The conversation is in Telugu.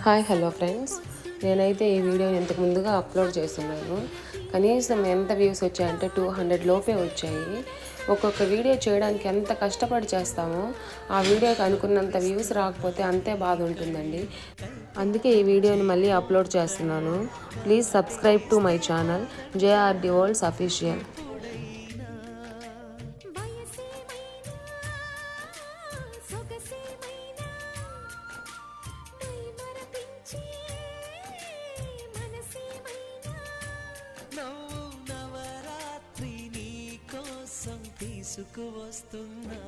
హాయ్ హలో ఫ్రెండ్స్, నేనైతే ఈ వీడియోని ఇంతకు ముందుగా అప్లోడ్ చేస్తున్నాను. కనీసం ఎంత వ్యూస్ వచ్చాయంటే 200 లోపే వచ్చాయి. ఒక్కొక్క వీడియో చేయడానికి ఎంత కష్టపడి చేస్తామో ఆ వీడియోకి అనుకున్నంత వ్యూస్ రాకపోతే అంతే బాధ ఉంటుందండి. అందుకే ఈ వీడియోని మళ్ళీ అప్లోడ్ చేస్తున్నాను. Please subscribe to my channel JRD worlds official. Navratri నీ కోసం తీసుకువస్తున్నా.